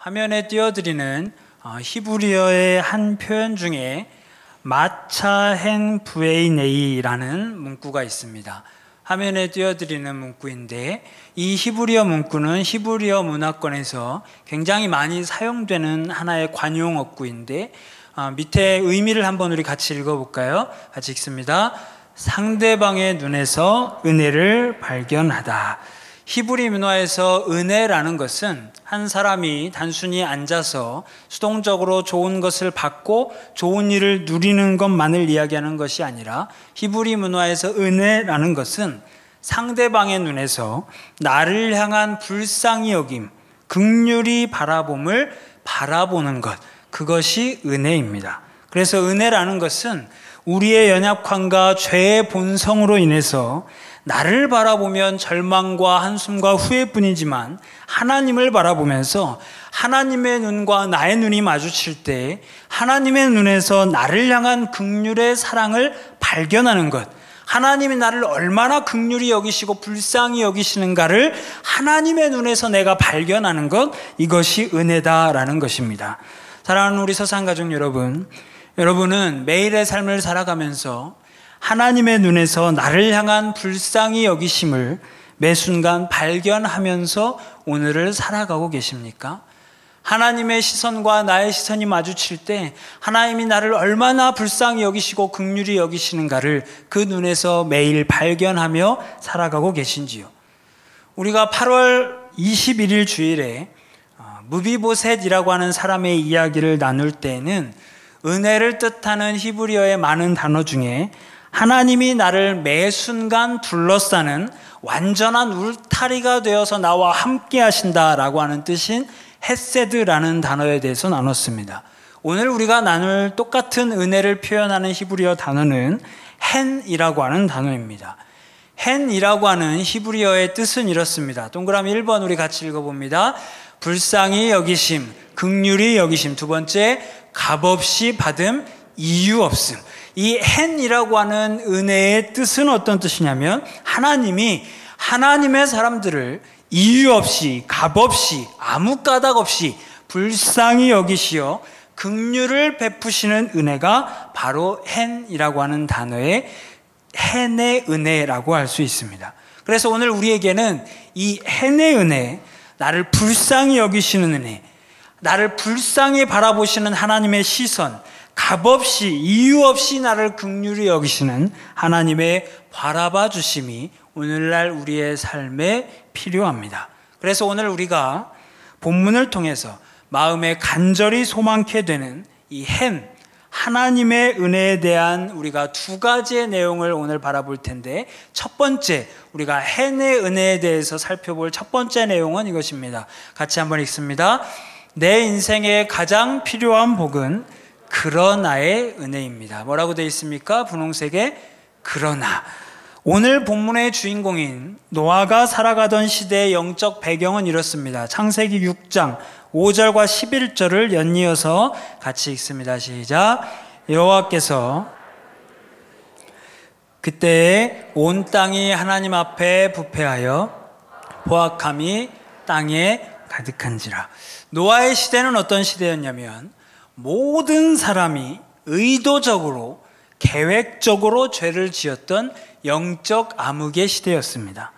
화면에 띄워드리는 히브리어의 한 표현 중에 마차헨 부에이네이라는 문구가 있습니다. 화면에 띄워드리는 문구인데, 이 히브리어 문구는 히브리어 문화권에서 굉장히 많이 사용되는 하나의 관용어구인데, 밑에 의미를 한번 우리 같이 읽어볼까요? 같이 읽습니다. 상대방의 눈에서 은혜를 발견하다. 히브리 문화에서 은혜라는 것은 한 사람이 단순히 앉아서 수동적으로 좋은 것을 받고 좋은 일을 누리는 것만을 이야기하는 것이 아니라, 히브리 문화에서 은혜라는 것은 상대방의 눈에서 나를 향한 불쌍히 여김, 긍휼히 바라봄을 바라보는 것, 그것이 은혜입니다. 그래서 은혜라는 것은 우리의 연약함과 죄의 본성으로 인해서 나를 바라보면 절망과 한숨과 후회뿐이지만, 하나님을 바라보면서 하나님의 눈과 나의 눈이 마주칠 때 하나님의 눈에서 나를 향한 긍휼의 사랑을 발견하는 것, 하나님이 나를 얼마나 긍휼히 여기시고 불쌍히 여기시는가를 하나님의 눈에서 내가 발견하는 것, 이것이 은혜다라는 것입니다. 사랑하는 우리 서산가족 여러분, 여러분은 매일의 삶을 살아가면서 하나님의 눈에서 나를 향한 불쌍히 여기심을 매 순간 발견하면서 오늘을 살아가고 계십니까? 하나님의 시선과 나의 시선이 마주칠 때 하나님이 나를 얼마나 불쌍히 여기시고 긍휼히 여기시는가를 그 눈에서 매일 발견하며 살아가고 계신지요? 우리가 8월 21일 주일에 무비보셋이라고 하는 사람의 이야기를 나눌 때에는 은혜를 뜻하는 히브리어의 많은 단어 중에 하나님이 나를 매 순간 둘러싸는 완전한 울타리가 되어서 나와 함께 하신다라고 하는 뜻인 헤세드라는 단어에 대해서 나눴습니다. 오늘 우리가 나눌 똑같은 은혜를 표현하는 히브리어 단어는 헨이라고 하는 단어입니다. 헨이라고 하는 히브리어의 뜻은 이렇습니다. 동그라미 1번 우리 같이 읽어봅니다. 불쌍히 여기심, 긍휼히 여기심. 두 번째, 값없이 받음, 이유 없음. 이 헨이라고 하는 은혜의 뜻은 어떤 뜻이냐면, 하나님이 하나님의 사람들을 이유 없이, 값 없이, 아무 까닭 없이 불쌍히 여기시어 긍휼을 베푸시는 은혜가 바로 헨이라고 하는 단어의 헨의 은혜라고 할 수 있습니다. 그래서 오늘 우리에게는 이 헨의 은혜, 나를 불쌍히 여기시는 은혜, 나를 불쌍히 바라보시는 하나님의 시선, 값없이 이유 없이 나를 긍휼히 여기시는 하나님의 바라봐 주심이 오늘날 우리의 삶에 필요합니다. 그래서 오늘 우리가 본문을 통해서 마음에 간절히 소망케 되는 이 헨, 하나님의 은혜에 대한 우리가 두 가지의 내용을 오늘 바라볼 텐데, 첫 번째, 우리가 헨의 은혜에 대해서 살펴볼 첫 번째 내용은 이것입니다. 같이 한번 읽습니다. 내 인생에 가장 필요한 복은 그러나의 은혜입니다. 뭐라고 되어 있습니까? 분홍색에 그러나. 오늘 본문의 주인공인 노아가 살아가던 시대의 영적 배경은 이렇습니다. 창세기 6장 5절과 11절을 연이어서 같이 읽습니다. 시작. 여호와께서 그때에 온 땅이 하나님 앞에 부패하여 포악함이 땅에 가득한지라. 노아의 시대는 어떤 시대였냐면, 모든 사람이 의도적으로 계획적으로 죄를 지었던 영적 암흑의 시대였습니다.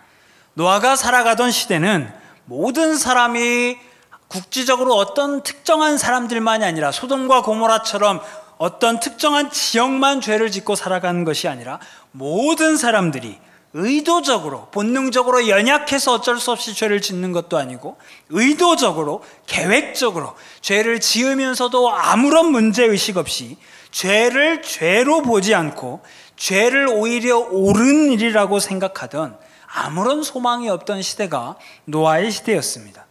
노아가 살아가던 시대는 모든 사람이 국지적으로 어떤 특정한 사람들만이 아니라 소돔과 고모라처럼 어떤 특정한 지역만 죄를 짓고 살아가는 것이 아니라, 모든 사람들이 의도적으로, 본능적으로 연약해서 어쩔 수 없이 죄를 짓는 것도 아니고, 의도적으로, 계획적으로 죄를 지으면서도 아무런 문제의식 없이 죄를 죄로 보지 않고 죄를 오히려 옳은 일이라고 생각하던 아무런 소망이 없던 시대가 노아의 시대였습니다.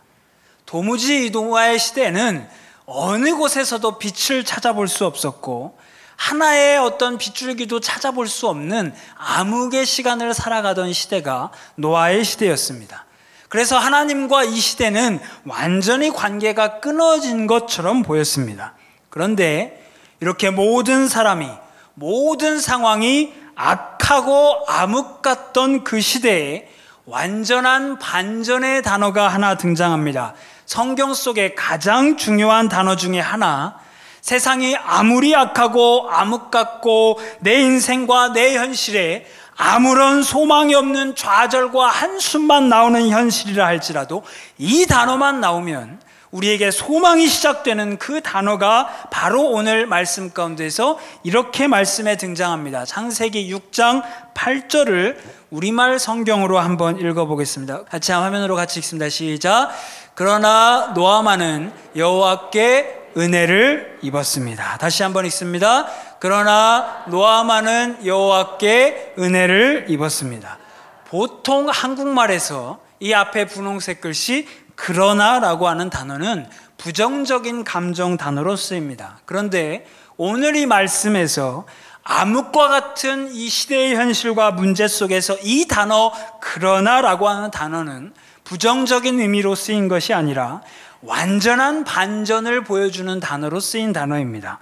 도무지 이 노아의 시대에는 어느 곳에서도 빛을 찾아볼 수 없었고, 하나의 어떤 빗줄기도 찾아볼 수 없는 암흑의 시간을 살아가던 시대가 노아의 시대였습니다. 그래서 하나님과 이 시대는 완전히 관계가 끊어진 것처럼 보였습니다. 그런데 이렇게 모든 사람이, 모든 상황이 악하고 암흑 같던 그 시대에 완전한 반전의 단어가 하나 등장합니다. 성경 속의 가장 중요한 단어 중에 하나, 세상이 아무리 악하고 암흑 같고 내 인생과 내 현실에 아무런 소망이 없는 좌절과 한숨만 나오는 현실이라 할지라도 이 단어만 나오면 우리에게 소망이 시작되는 그 단어가 바로 오늘 말씀 가운데서 이렇게 말씀에 등장합니다. 창세기 6장 8절을 우리말 성경으로 한번 읽어보겠습니다. 같이 화면으로 같이 읽습니다. 시작. 그러나 노아만은 여호와께 은혜를 입었습니다. 다시 한번 읽습니다. 그러나 노아만은 여호와께 은혜를 입었습니다. 보통 한국말에서 이 앞에 분홍색 글씨 그러나라고 하는 단어는 부정적인 감정 단어로 쓰입니다. 그런데 오늘 이 말씀에서 암흑과 같은 이 시대의 현실과 문제 속에서 이 단어 그러나라고 하는 단어는 부정적인 의미로 쓰인 것이 아니라 완전한 반전을 보여주는 단어로 쓰인 단어입니다.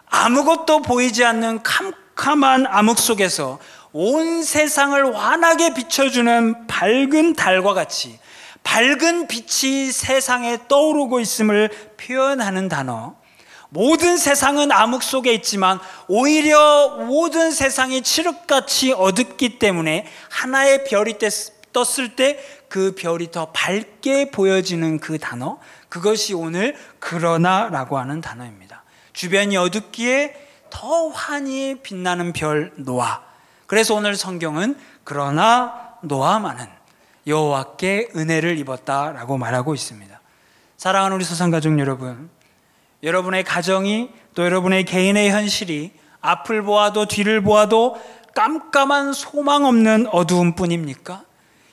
아무것도 보이지 않는 캄캄한 암흑 속에서 온 세상을 환하게 비춰주는 밝은 달과 같이 밝은 빛이 세상에 떠오르고 있음을 표현하는 단어. 모든 세상은 암흑 속에 있지만 오히려 모든 세상이 칠흑같이 어둡기 때문에 하나의 별이 떴을 때 그 별이 더 밝게 보여지는 그 단어, 그것이 오늘 그러나라고 하는 단어입니다. 주변이 어둡기에 더 환히 빛나는 별 노아. 그래서 오늘 성경은 그러나 노아만은 여호와께 은혜를 입었다라고 말하고 있습니다. 사랑하는 우리 소상가족 여러분, 여러분의 가정이 또 여러분의 개인의 현실이 앞을 보아도 뒤를 보아도 깜깜한 소망 없는 어두움뿐입니까?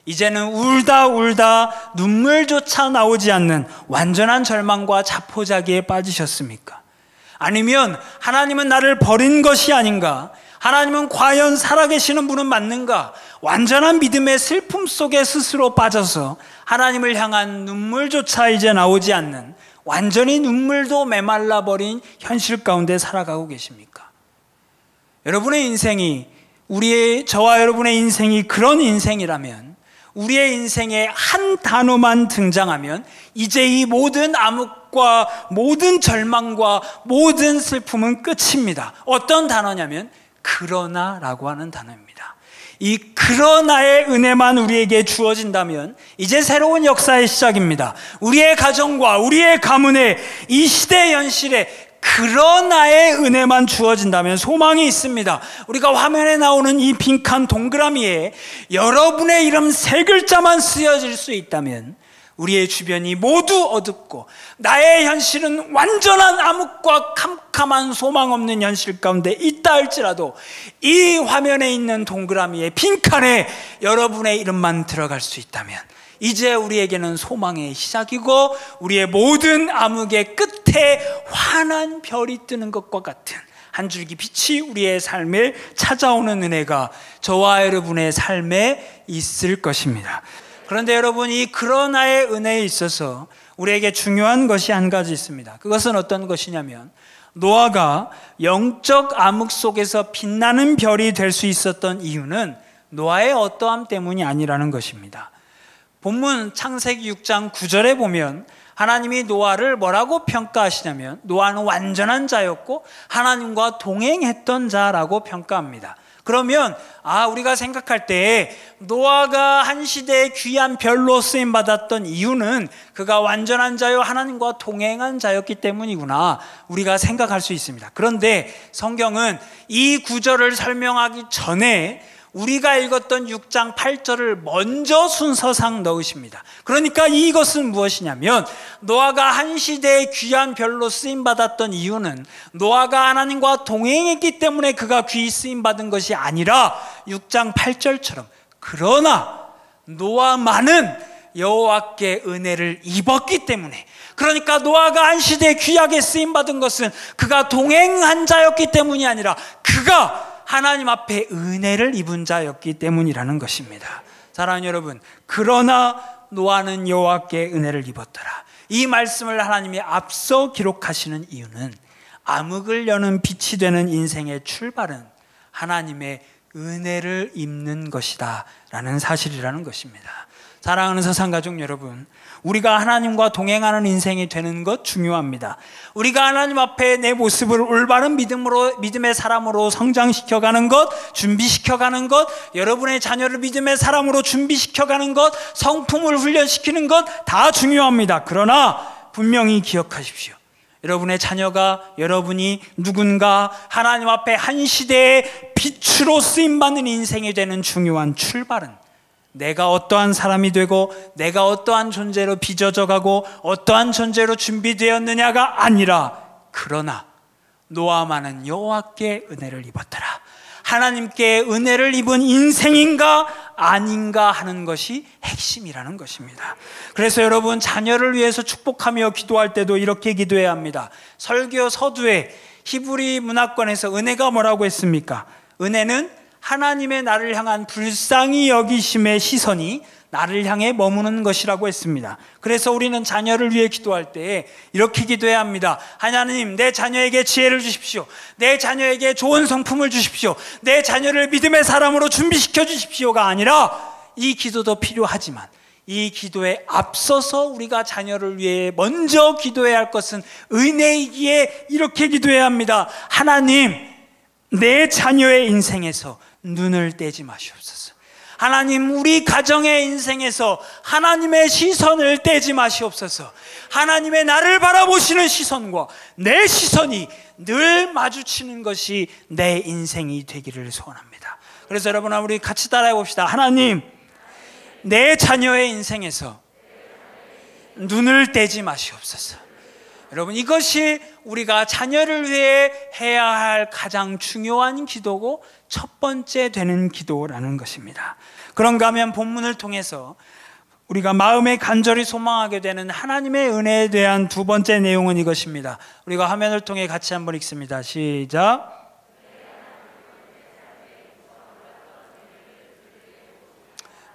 이제는 울다 눈물조차 나오지 않는 완전한 절망과 자포자기에 빠지셨습니까? 아니면 하나님은 나를 버린 것이 아닌가? 하나님은 과연 살아계시는 분은 맞는가? 완전한 믿음의 슬픔 속에 스스로 빠져서 하나님을 향한 눈물조차 이제 나오지 않는, 완전히 눈물도 메말라 버린 현실 가운데 살아가고 계십니까? 여러분의 인생이, 저와 여러분의 인생이 그런 인생이라면, 우리의 인생에 한 단어만 등장하면 이제 이 모든 암흑과 모든 절망과 모든 슬픔은 끝입니다. 어떤 단어냐면 그러나라고 하는 단어입니다. 이 그러나의 은혜만 우리에게 주어진다면 이제 새로운 역사의 시작입니다. 우리의 가정과 우리의 가문에 이 시대 현실에 그러나의 은혜만 주어진다면 소망이 있습니다. 우리가 화면에 나오는 이 빈칸 동그라미에 여러분의 이름 세 글자만 쓰여질 수 있다면 우리의 주변이 모두 어둡고 나의 현실은 완전한 암흑과 캄캄한 소망 없는 현실 가운데 있다 할지라도 이 화면에 있는 동그라미의 빈칸에 여러분의 이름만 들어갈 수 있다면 이제 우리에게는 소망의 시작이고 우리의 모든 암흑의 끝에 환한 별이 뜨는 것과 같은 한 줄기 빛이 우리의 삶에 찾아오는 은혜가 저와 여러분의 삶에 있을 것입니다. 그런데 여러분, 이 그러나의 은혜에 있어서 우리에게 중요한 것이 한 가지 있습니다. 그것은 어떤 것이냐면 노아가 영적 암흑 속에서 빛나는 별이 될 수 있었던 이유는 노아의 어떠함 때문이 아니라는 것입니다. 본문 창세기 6장 9절에 보면 하나님이 노아를 뭐라고 평가하시냐면 노아는 완전한 자였고 하나님과 동행했던 자라고 평가합니다. 그러면 우리가 생각할 때 노아가 한 시대의 귀한 별로 쓰임받았던 이유는 그가 완전한 자요 하나님과 동행한 자였기 때문이구나 우리가 생각할 수 있습니다. 그런데 성경은 이 구절을 설명하기 전에 우리가 읽었던 6장 8절을 먼저 순서상 넣으십니다. 그러니까 이것은 무엇이냐면 노아가 한 시대의 귀한 별로 쓰임받았던 이유는 노아가 하나님과 동행했기 때문에 그가 귀히 쓰임받은 것이 아니라 6장 8절처럼 그러나 노아만은 여호와께 은혜를 입었기 때문에, 그러니까 노아가 한 시대에 귀하게 쓰임받은 것은 그가 동행한 자였기 때문이 아니라 그가 하나님 앞에 은혜를 입은 자였기 때문이라는 것입니다. 사랑하는 여러분, 그러나 노아는 여호와께 은혜를 입었더라. 이 말씀을 하나님이 앞서 기록하시는 이유는 암흑을 여는 빛이 되는 인생의 출발은 하나님의 은혜를 입는 것이다 라는 사실이라는 것입니다. 사랑하는 사상가족 여러분, 우리가 하나님과 동행하는 인생이 되는 것 중요합니다. 우리가 하나님 앞에 내 모습을 올바른 믿음의 사람으로 성장시켜가는 것, 준비시켜가는 것, 여러분의 자녀를 믿음의 사람으로 준비시켜가는 것, 성품을 훈련시키는 것 다 중요합니다. 그러나 분명히 기억하십시오. 여러분의 자녀가, 여러분이 누군가 하나님 앞에 한 시대의 빛으로 쓰임받는 인생이 되는 중요한 출발은 내가 어떠한 사람이 되고 내가 어떠한 존재로 빚어져가고 어떠한 존재로 준비되었느냐가 아니라, 그러나 노아만은 여호와께 은혜를 입었더라, 하나님께 은혜를 입은 인생인가 아닌가 하는 것이 핵심이라는 것입니다. 그래서 여러분, 자녀를 위해서 축복하며 기도할 때도 이렇게 기도해야 합니다. 설교 서두에 히브리 문학권에서 은혜가 뭐라고 했습니까? 은혜는 하나님의 나를 향한 불쌍히 여기심의 시선이 나를 향해 머무는 것이라고 했습니다. 그래서 우리는 자녀를 위해 기도할 때 이렇게 기도해야 합니다. 하나님, 내 자녀에게 지혜를 주십시오. 내 자녀에게 좋은 성품을 주십시오. 내 자녀를 믿음의 사람으로 준비시켜 주십시오가 아니라, 이 기도도 필요하지만 이 기도에 앞서서 우리가 자녀를 위해 먼저 기도해야 할 것은 은혜이기에 이렇게 기도해야 합니다. 하나님, 내 자녀의 인생에서 눈을 떼지 마시옵소서. 하나님, 우리 가정의 인생에서 하나님의 시선을 떼지 마시옵소서. 하나님의 나를 바라보시는 시선과 내 시선이 늘 마주치는 것이 내 인생이 되기를 소원합니다. 그래서 여러분, 우리 같이 따라해 봅시다. 하나님, 내 자녀의 인생에서 눈을 떼지 마시옵소서. 여러분, 이것이 우리가 자녀를 위해 해야 할 가장 중요한 기도고 첫 번째 되는 기도라는 것입니다. 그런가 하면 본문을 통해서 우리가 마음에 간절히 소망하게 되는 하나님의 은혜에 대한 두 번째 내용은 이것입니다. 우리가 화면을 통해 같이 한번 읽습니다. 시작.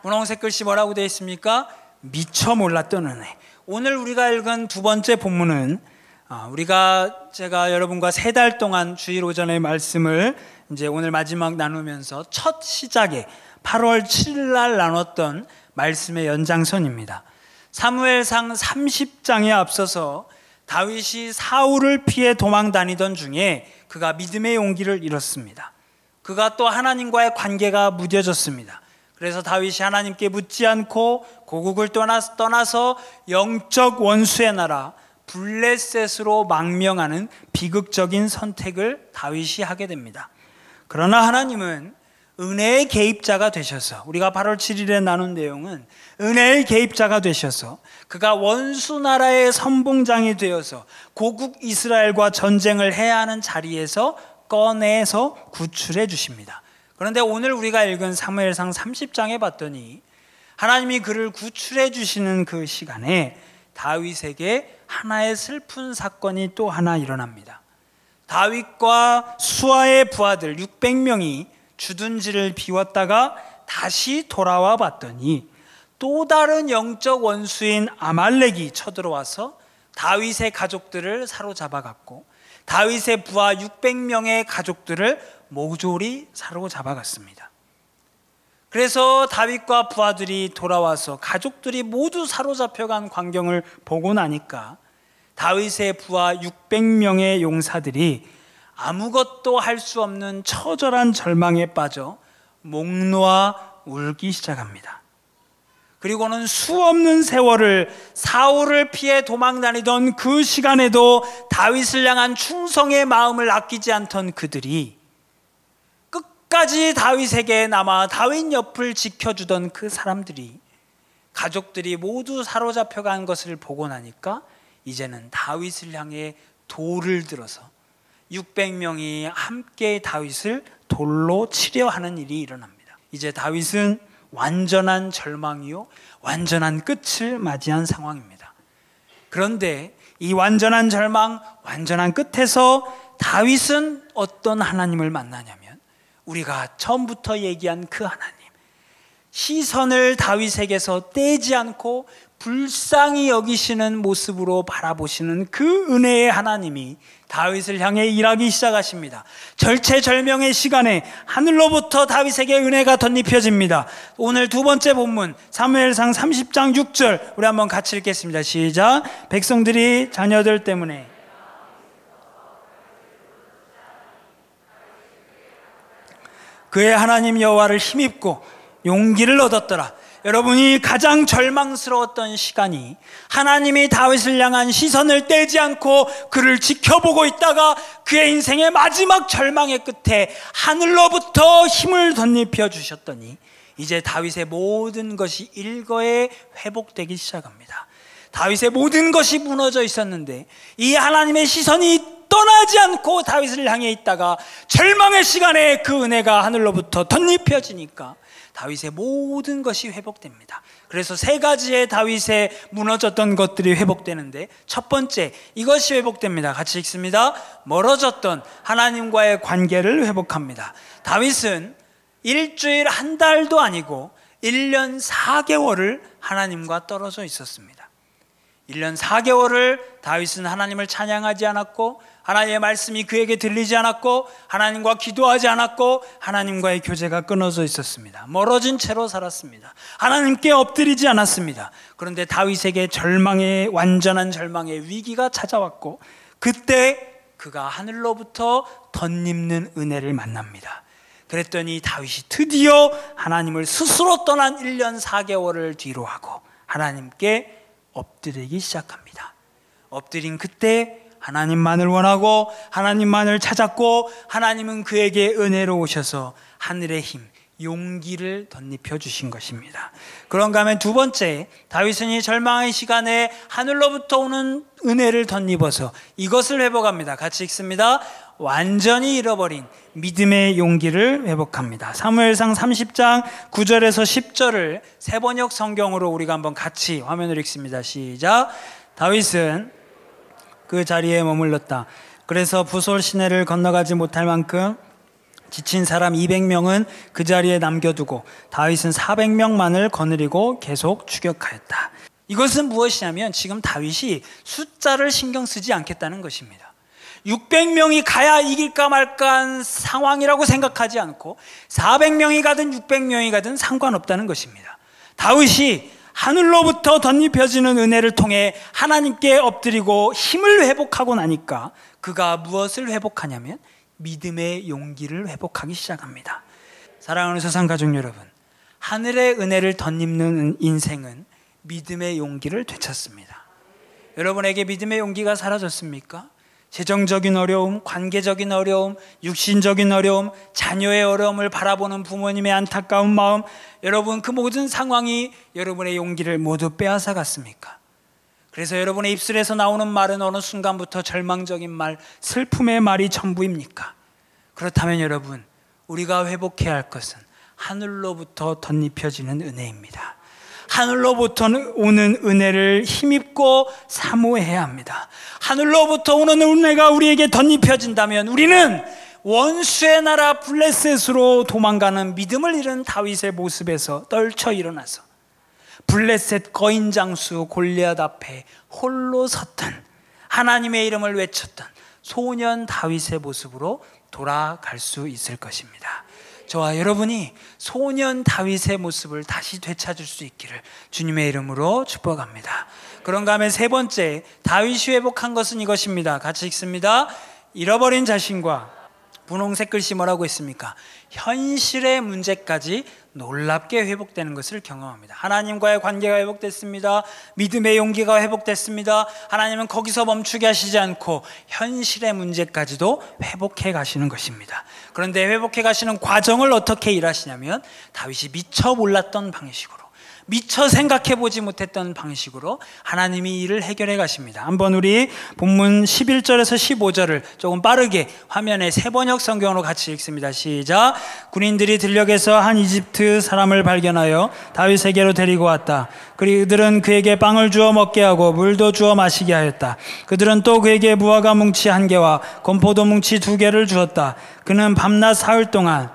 분홍색 글씨 뭐라고 되어 있습니까? 미처 몰랐던 은혜. 오늘 우리가 읽은 두 번째 본문은 제가 여러분과 3달 동안 주일 오전의 말씀을 이제 오늘 마지막 나누면서 첫 시작에 8월 7일 날 나눴던 말씀의 연장선입니다. 사무엘상 30장에 앞서서 다윗이 사울을 피해 도망 다니던 중에 그가 믿음의 용기를 잃었습니다. 그가 또 하나님과의 관계가 무뎌졌습니다. 그래서 다윗이 하나님께 묻지 않고 고국을 떠나서 영적 원수의 나라 블레셋으로 망명하는 비극적인 선택을 다윗이 하게 됩니다. 그러나 하나님은 은혜의 개입자가 되셔서, 우리가 8월 7일에 나눈 내용은 은혜의 개입자가 되셔서 그가 원수 나라의 선봉장이 되어서 고국 이스라엘과 전쟁을 해야 하는 자리에서 꺼내서 구출해 주십니다. 그런데 오늘 우리가 읽은 사무엘상 30장에 봤더니 하나님이 그를 구출해 주시는 그 시간에 다윗에게 하나의 슬픈 사건이 또 하나 일어납니다. 다윗과 수아의 부하들 600명이 주둔지를 비웠다가 다시 돌아와 봤더니 또 다른 영적 원수인 아말렉이 쳐들어와서 다윗의 가족들을 사로잡아 갔고 다윗의 부하 600명의 가족들을 모조리 사로잡아 갔습니다. 그래서 다윗과 부하들이 돌아와서 가족들이 모두 사로잡혀간 광경을 보고 나니까 다윗의 부하 600명의 용사들이 아무것도 할 수 없는 처절한 절망에 빠져 목 놓아 울기 시작합니다. 그리고는 수없는 세월을 사울을 피해 도망 다니던 그 시간에도 다윗을 향한 충성의 마음을 아끼지 않던 그들이 끝까지 다윗에게 남아 다윗 옆을 지켜주던 그 사람들이, 가족들이 모두 사로잡혀간 것을 보고 나니까 이제는 다윗을 향해 돌을 들어서 600명이 함께 다윗을 돌로 치려 하는 일이 일어납니다. 이제 다윗은 완전한 절망이요, 완전한 끝을 맞이한 상황입니다. 그런데 이 완전한 절망, 완전한 끝에서 다윗은 어떤 하나님을 만나냐면 우리가 처음부터 얘기한 그 하나님, 시선을 다윗에게서 떼지 않고 불쌍히 여기시는 모습으로 바라보시는 그 은혜의 하나님이 다윗을 향해 일하기 시작하십니다. 절체절명의 시간에 하늘로부터 다윗에게 은혜가 덧입혀집니다. 오늘 두 번째 본문 사무엘상 30장 6절 우리 한번 같이 읽겠습니다. 시작. 백성들이 자녀들 때문에 그의 하나님 여호와를 힘입고 용기를 얻었더라. 여러분이 가장 절망스러웠던 시간이 하나님이 다윗을 향한 시선을 떼지 않고 그를 지켜보고 있다가 그의 인생의 마지막 절망의 끝에 하늘로부터 힘을 덧입혀 주셨더니 이제 다윗의 모든 것이 일거에 회복되기 시작합니다. 다윗의 모든 것이 무너져 있었는데 이 하나님의 시선이 떠나지 않고 다윗을 향해 있다가 절망의 시간에 그 은혜가 하늘로부터 덧입혀지니까 다윗의 모든 것이 회복됩니다. 그래서 세 가지의 다윗의 무너졌던 것들이 회복되는데 첫 번째, 이것이 회복됩니다. 같이 읽습니다. 멀어졌던 하나님과의 관계를 회복합니다. 다윗은 일주일 한 달도 아니고 1년 4개월을 하나님과 떨어져 있었습니다. 1년 4개월을 다윗은 하나님을 찬양하지 않았고 하나님의 말씀이 그에게 들리지 않았고 하나님과 기도하지 않았고 하나님과의 교제가 끊어져 있었습니다. 멀어진 채로 살았습니다. 하나님께 엎드리지 않았습니다. 그런데 다윗에게 완전한 절망의 위기가 찾아왔고 그때 그가 하늘로부터 덧입는 은혜를 만납니다. 그랬더니 다윗이 드디어 하나님을 스스로 떠난 1년 4개월을 뒤로 하고 하나님께 엎드리기 시작합니다. 엎드린 그때 하나님만을 원하고 하나님만을 찾았고 하나님은 그에게 은혜로 오셔서 하늘의 힘, 용기를 덧입혀 주신 것입니다. 그런가 하면 두 번째, 다윗은 이 절망의 시간에 하늘로부터 오는 은혜를 덧입어서 이것을 회복합니다. 같이 읽습니다. 완전히 잃어버린 믿음의 용기를 회복합니다. 사무엘상 30장 9절에서 10절을 세번역 성경으로 우리가 한번 같이 화면을 읽습니다. 시작. 다윗은 그 자리에 머물렀다. 그래서 부솔 시내를 건너가지 못할 만큼 지친 사람 200명은 그 자리에 남겨두고 다윗은 400명만을 거느리고 계속 추격하였다. 이것은 무엇이냐면 지금 다윗이 숫자를 신경 쓰지 않겠다는 것입니다. 600명이 가야 이길까 말까 한 상황이라고 생각하지 않고 400명이 가든 600명이 가든 상관없다는 것입니다. 다윗이 하늘로부터 덧입혀지는 은혜를 통해 하나님께 엎드리고 힘을 회복하고 나니까 그가 무엇을 회복하냐면 믿음의 용기를 회복하기 시작합니다. 사랑하는 세상가족 여러분, 하늘의 은혜를 덧입는 인생은 믿음의 용기를 되찾습니다. 여러분에게 믿음의 용기가 사라졌습니까? 재정적인 어려움, 관계적인 어려움, 육신적인 어려움, 자녀의 어려움을 바라보는 부모님의 안타까운 마음, 여러분 그 모든 상황이 여러분의 용기를 모두 빼앗아 갔습니까? 그래서 여러분의 입술에서 나오는 말은 어느 순간부터 절망적인 말, 슬픔의 말이 전부입니까? 그렇다면 여러분, 우리가 회복해야 할 것은 하늘로부터 덧입혀지는 은혜입니다. 하늘로부터 오는 은혜를 힘입고 사모해야 합니다. 하늘로부터 오는 은혜가 우리에게 덧입혀진다면 우리는 원수의 나라 블레셋으로 도망가는 믿음을 잃은 다윗의 모습에서 떨쳐 일어나서 블레셋 거인 장수 골리앗 앞에 홀로 섰던 하나님의 이름을 외쳤던 소년 다윗의 모습으로 돌아갈 수 있을 것입니다. 저와 여러분이 소년 다윗의 모습을 다시 되찾을 수 있기를 주님의 이름으로 축복합니다. 그런가 하면 세 번째, 다윗이 회복한 것은 이것입니다. 같이 읽습니다. 잃어버린 자신과 분홍색 글씨 뭐라고 했습니까? 현실의 문제까지 놀랍게 회복되는 것을 경험합니다. 하나님과의 관계가 회복됐습니다. 믿음의 용기가 회복됐습니다. 하나님은 거기서 멈추게 하시지 않고 현실의 문제까지도 회복해 가시는 것입니다. 그런데 회복해 가시는 과정을 어떻게 일하시냐면 다윗이 미처 몰랐던 방식으로, 미처 생각해보지 못했던 방식으로 하나님이 일을 해결해 가십니다. 한번 우리 본문 11절에서 15절을 조금 빠르게 화면에 세번역 성경으로 같이 읽습니다. 시작. 군인들이 들녘에서 한 이집트 사람을 발견하여 다윗에게로 데리고 왔다. 그들은 그에게 빵을 주어 먹게 하고 물도 주어 마시게 하였다. 그들은 또 그에게 무화과 뭉치 1개와 건포도 뭉치 2개를 주었다. 그는 밤낮 사흘 동안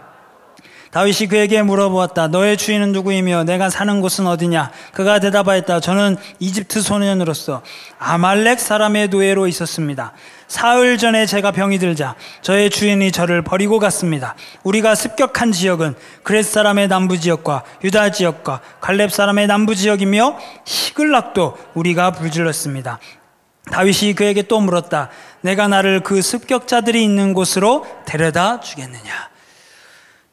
다윗이 그에게 물어보았다. 너의 주인은 누구이며 내가 사는 곳은 어디냐? 그가 대답하였다. 저는 이집트 소년으로서 아말렉 사람의 노예로 있었습니다. 사흘 전에 제가 병이 들자 저의 주인이 저를 버리고 갔습니다. 우리가 습격한 지역은 그렛 사람의 남부 지역과 유다 지역과 갈렙 사람의 남부 지역이며 시글락도 우리가 불질렀습니다. 다윗이 그에게 또 물었다. 내가 나를 그 습격자들이 있는 곳으로 데려다 주겠느냐?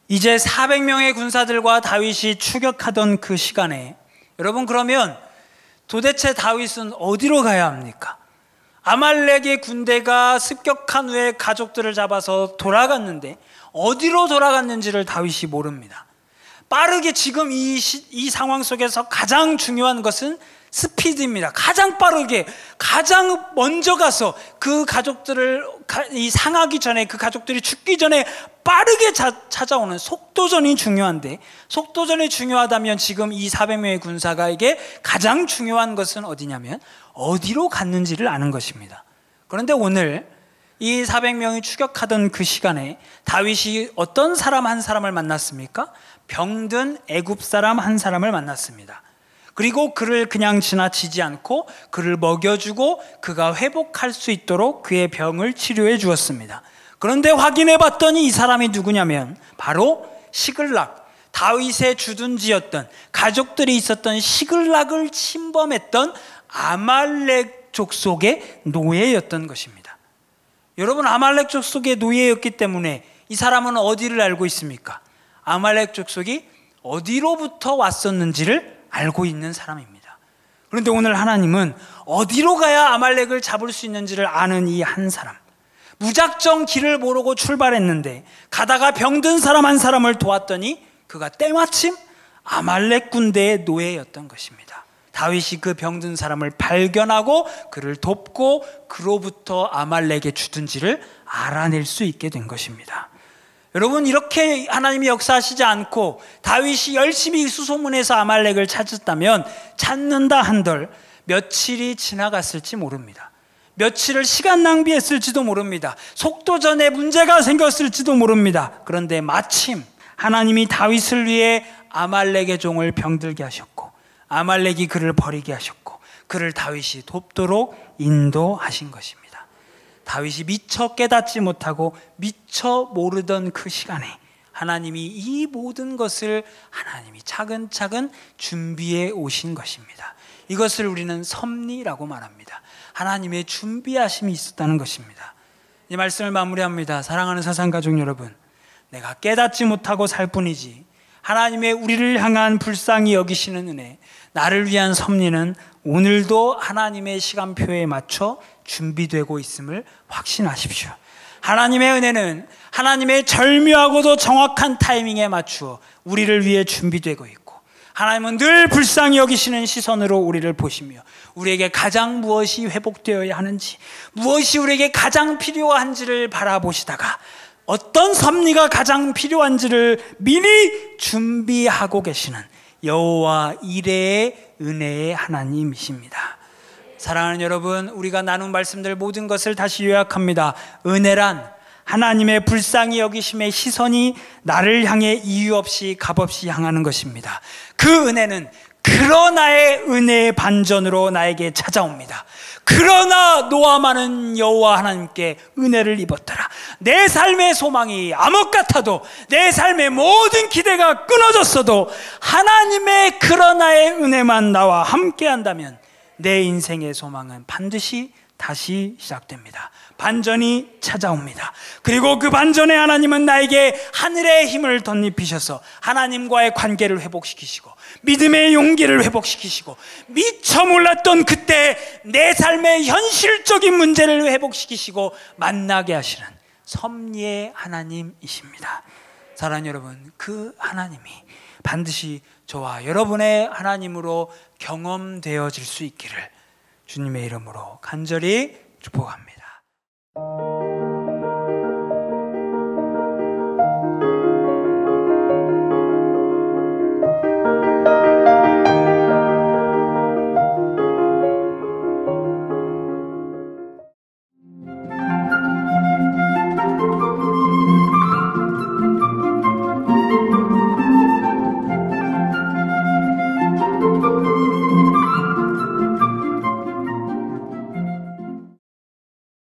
이제 400명의 군사들과 다윗이 추격하던 그 시간에, 여러분, 그러면 도대체 다윗은 어디로 가야 합니까? 아말렉의 군대가 습격한 후에 가족들을 잡아서 돌아갔는데 어디로 돌아갔는지를 다윗이 모릅니다. 빠르게 지금 이 상황 속에서 가장 중요한 것은 스피드입니다. 가장 빠르게, 가장 먼저 가서 그 가족들을 상하기 전에, 그 가족들이 죽기 전에 빠르게 찾아오는 속도전이 중요한데, 속도전이 중요하다면 지금 이 400명의 군사가에게 가장 중요한 것은 어디냐면 어디로 갔는지를 아는 것입니다. 그런데 오늘 이 400명이 추격하던 그 시간에 다윗이 어떤 사람 한 사람을 만났습니까? 병든 애굽 사람 한 사람을 만났습니다. 그리고 그를 그냥 지나치지 않고 그를 먹여주고 그가 회복할 수 있도록 그의 병을 치료해 주었습니다. 그런데 확인해 봤더니 이 사람이 누구냐면 바로 시글락, 다윗의 주둔지였던, 가족들이 있었던 시글락을 침범했던 아말렉 족속의 노예였던 것입니다. 여러분, 아말렉 족속의 노예였기 때문에 이 사람은 어디를 알고 있습니까? 아말렉 족속이 어디로부터 왔었는지를 알고 있는 사람입니다. 그런데 오늘 하나님은 어디로 가야 아말렉을 잡을 수 있는지를 아는 이 한 사람, 무작정 길을 모르고 출발했는데 가다가 병든 사람 한 사람을 도왔더니 그가 때마침 아말렉 군대의 노예였던 것입니다. 다윗이 그 병든 사람을 발견하고 그를 돕고 그로부터 아말렉의 주둔지를 알아낼 수 있게 된 것입니다. 여러분, 이렇게 하나님이 역사하시지 않고 다윗이 열심히 수소문해서 아말렉을 찾았다면 찾는다 한들 며칠이 지나갔을지 모릅니다. 며칠을 시간 낭비했을지도 모릅니다. 속도전에 문제가 생겼을지도 모릅니다. 그런데 마침 하나님이 다윗을 위해 아말렉의 종을 병들게 하셨고 아말렉이 그를 버리게 하셨고 그를 다윗이 돕도록 인도하신 것입니다. 다윗이 미처 깨닫지 못하고 미처 모르던 그 시간에 하나님이 이 모든 것을 하나님이 차근차근 준비해 오신 것입니다. 이것을 우리는 섭리라고 말합니다. 하나님의 준비하심이 있었다는 것입니다. 이 말씀을 마무리합니다. 사랑하는 사상가족 여러분, 내가 깨닫지 못하고 살 뿐이지 하나님의 우리를 향한 불쌍히 여기시는 은혜, 나를 위한 섭리는 오늘도 하나님의 시간표에 맞춰 준비되고 있음을 확신하십시오. 하나님의 은혜는 하나님의 절묘하고도 정확한 타이밍에 맞추어 우리를 위해 준비되고 있고, 하나님은 늘 불쌍히 여기시는 시선으로 우리를 보시며 우리에게 가장 무엇이 회복되어야 하는지, 무엇이 우리에게 가장 필요한지를 바라보시다가 어떤 섭리가 가장 필요한지를 미리 준비하고 계시는 여호와 이레의 은혜의 하나님이십니다. 사랑하는 여러분, 우리가 나눈 말씀들 모든 것을 다시 요약합니다. 은혜란 하나님의 불쌍히 여기심의 시선이 나를 향해 이유 없이 값없이 향하는 것입니다. 그 은혜는 그러나의 은혜의 반전으로 나에게 찾아옵니다. 그러나 노아만은 여호와 하나님께 은혜를 입었더라. 내 삶의 소망이 암흑 같아도, 내 삶의 모든 기대가 끊어졌어도 하나님의 그러나의 은혜만 나와 함께 한다면 내 인생의 소망은 반드시 다시 시작됩니다. 반전이 찾아옵니다. 그리고 그 반전에 하나님은 나에게 하늘의 힘을 덧입히셔서 하나님과의 관계를 회복시키시고 믿음의 용기를 회복시키시고 미처 몰랐던 그때 내 삶의 현실적인 문제를 회복시키시고 만나게 하시는 섭리의 하나님이십니다. 사랑하는 여러분, 그 하나님이 반드시 저와 여러분의 하나님으로 경험되어질 수 있기를 주님의 이름으로 간절히 축복합니다.